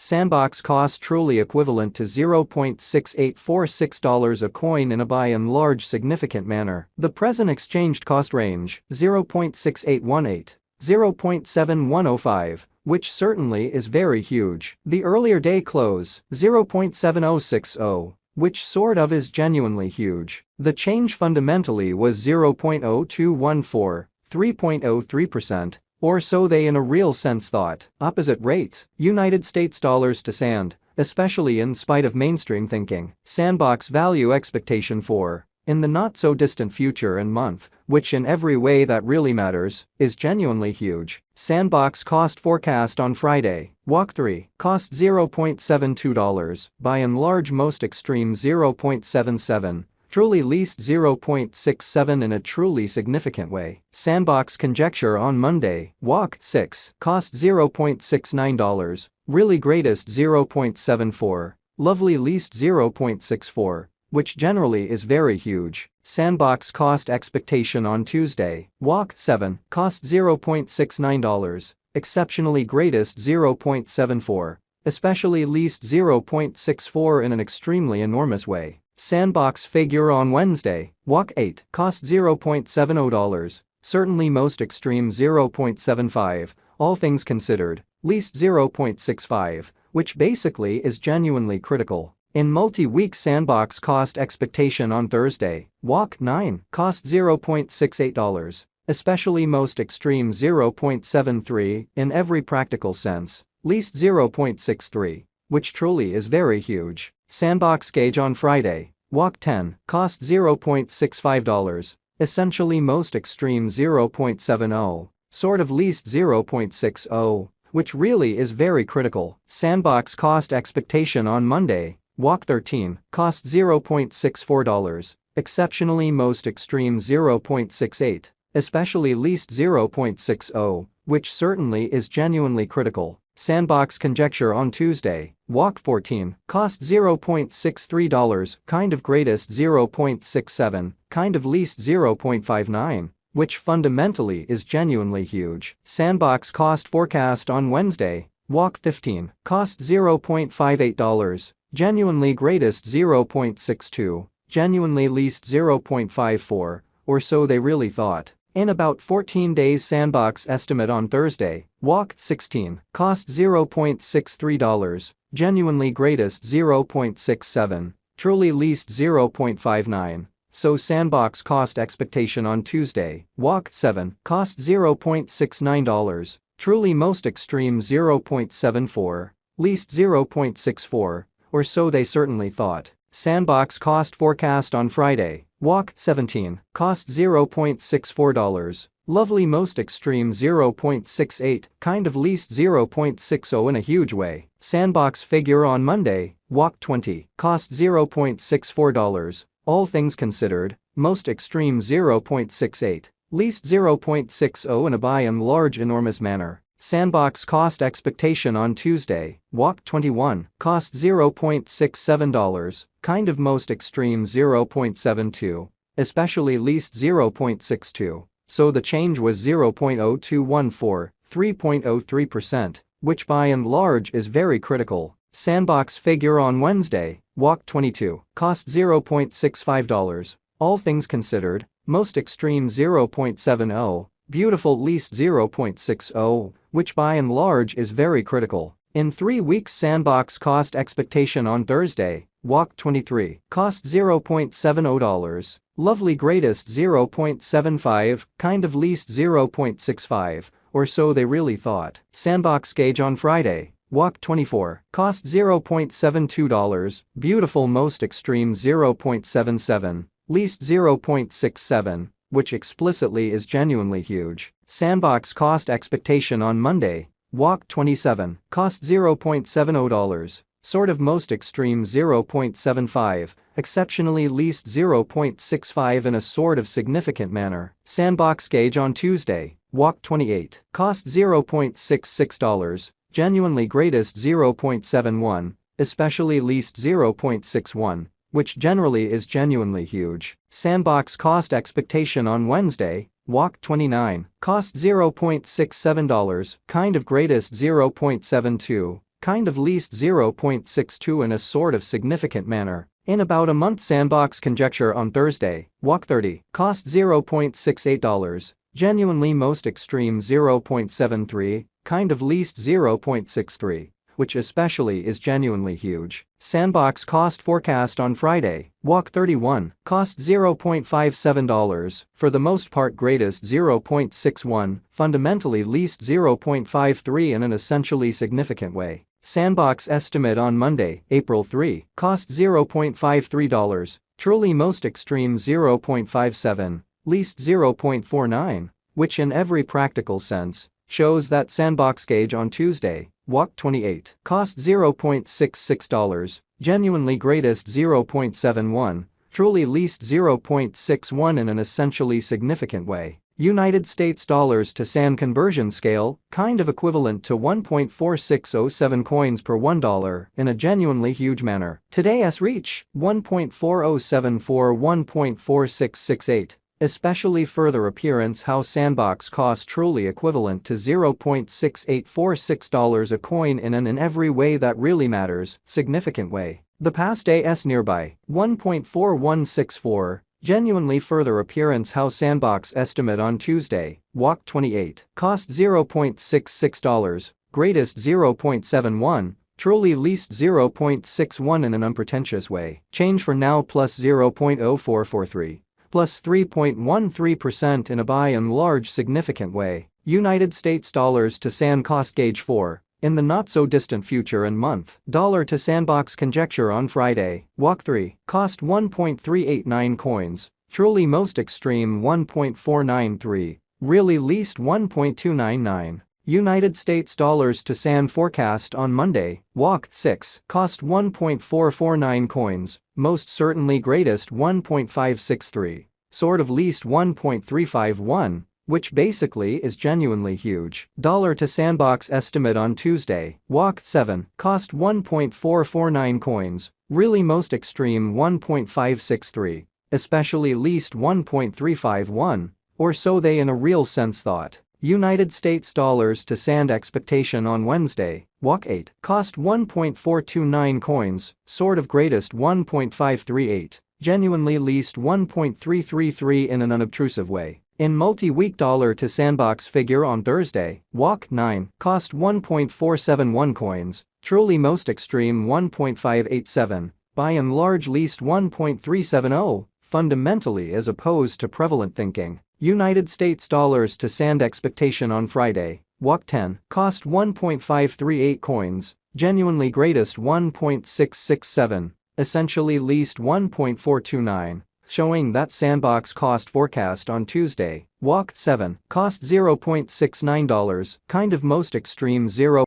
Sandbox cost truly equivalent to $0.6846 a coin in a by and large significant manner. The present exchanged cost range, 0.6818, 0.7105, which certainly is very huge. The earlier day close, 0.7060, which sort of is genuinely huge. The change fundamentally was 0.0214, 3.03%, or so they in a real sense thought. Opposite rates, United States dollars to Sand, especially in spite of mainstream thinking. Sandbox value expectation for, in the not-so-distant future and month, which in every way that really matters, is genuinely huge. Sandbox cost forecast on Friday. Walk 3, cost $0.72, by and large most extreme 0.77, truly least 0.67 in a truly significant way. Sandbox conjecture on Monday. Walk 6, cost $0.69, really greatest 0.74, lovely least 0.64, which generally is very huge. Sandbox cost expectation on Tuesday. Walk 7, cost $0.69, exceptionally greatest 0.74, especially least 0.64 in an extremely enormous way. Sandbox figure on Wednesday. Walk 8, cost $0.70, certainly most extreme 0.75, all things considered, least 0.65, which basically is genuinely critical. In multi-week Sandbox cost expectation on Thursday. Walk 9, cost $0.68, especially most extreme 0.73 in every practical sense, least 0.63, which truly is very huge. Sandbox gauge on Friday. Walk 10, cost $0.65, essentially most extreme 0.70, sort of least 0.60, which really is very critical. Sandbox cost expectation on Monday. Walk 13, cost $0.64, exceptionally most extreme 0.68, especially least 0.60, which certainly is genuinely critical. Sandbox conjecture on Tuesday. Walk 14, cost $0.63, kind of greatest 0.67, kind of least 0.59, which fundamentally is genuinely huge. Sandbox cost forecast on Wednesday. Walk 15, cost $0.58, genuinely greatest 0.62, genuinely least 0.54, or so they really thought. In about 14 days Sandbox estimate on Thursday. Walk 16, cost $0.63, genuinely greatest 0.67, truly least 0.59, so Sandbox cost expectation on Tuesday. Walk 7, cost $0.69, truly most extreme 0.74, least 0.64, or so they certainly thought. Sandbox cost forecast on Friday. Walk 17, cost $0.64, lovely most extreme 0.68, kind of least 0.60 in a huge way. Sandbox figure on Monday. Walk 20, cost $0.64, all things considered, most extreme 0.68, least 0.60 in a by and large enormous manner. Sandbox cost expectation on Tuesday. Walk 21, cost $0.67, kind of most extreme 0.72, especially least 0.62, so the change was 0.0214, 3.03%, which by and large is very critical. Sandbox figure on Wednesday. Walk 22, cost $0.65, all things considered, most extreme 0.70, beautiful least 0.60, which by and large is very critical. In 3 weeks Sandbox cost expectation on Thursday. Walk 23, cost $0.70, lovely greatest 0.75, kind of least 0.65, or so they really thought. Sandbox gauge on Friday. Walk 24, cost $0.72, beautiful most extreme 0.77, least 0.67, which explicitly is genuinely huge. Sandbox cost expectation on Monday. Walk 27, cost $0.70, sort of most extreme 0.75, exceptionally least 0.65 in a sort of significant manner. Sandbox gauge on Tuesday. Walk 28, cost $0.66, genuinely greatest 0.71, especially least 0.61, which generally is genuinely huge. Sandbox cost expectation on Wednesday. Walk 29, cost $0.67, kind of greatest 0.72, kind of least 0.62 in a sort of significant manner. In about a month. Sandbox conjecture on Thursday, walk 30, cost $0.68, genuinely most extreme 0.73, kind of least 0.63, which especially is genuinely huge. Sandbox cost forecast on Friday, walk 31, cost $0.57, for the most part greatest 0.61, fundamentally least 0.53 in an essentially significant way. Sandbox estimate on Monday, April 3, cost $0.53, truly most extreme 0.57, least 0.49, which in every practical sense shows that Sandbox gauge on Tuesday, walk 28, cost $0.66, genuinely greatest 0.71, truly least 0.61 in an essentially significant way. United States dollars to SAN conversion scale, kind of equivalent to 1.4607 coins per $1 in a genuinely huge manner. Today's reach, 1.4074 1.4668. Especially further appearance how Sandbox cost truly equivalent to $0.6846 a coin in an in every way that really matters, significant way. The past AS nearby, 1.4164, genuinely further appearance how Sandbox estimate on Tuesday, walk 28, cost $0.66, greatest 0.71, truly least 0.61 in an unpretentious way. Change for now plus 0.0443. Plus 3.13% in a by and large significant way. United States dollars to SAN cost gauge 4, in the not so distant future and month. Dollar to Sandbox conjecture on Friday, walk 3, cost 1.389 coins, truly most extreme 1.493, really least 1.299. United States dollars to SAN forecast on Monday, walk 6, cost 1.449 coins, most certainly greatest 1.563, sort of least 1.351, which basically is genuinely huge. Dollar to Sandbox estimate on Tuesday, walk 7, cost 1.449 coins, really most extreme 1.563, especially least 1.351, or so they in a real sense thought. United States dollars to SAN expectation on Wednesday, walk 8, cost 1.429 coins, sort of greatest 1.538, genuinely least 1.333 in an unobtrusive way. In multi-week dollar to Sandbox figure on Thursday, walk 9, cost 1.471 coins, truly most extreme 1.587, by and large least 1.370, fundamentally as opposed to prevalent thinking. United States dollars to SAN expectation on Friday, walk 10, cost 1.538 coins, genuinely greatest 1.667, essentially least 1.429, showing that Sandbox cost forecast on Tuesday, walk 7, cost $0.69, kind of most extreme 0.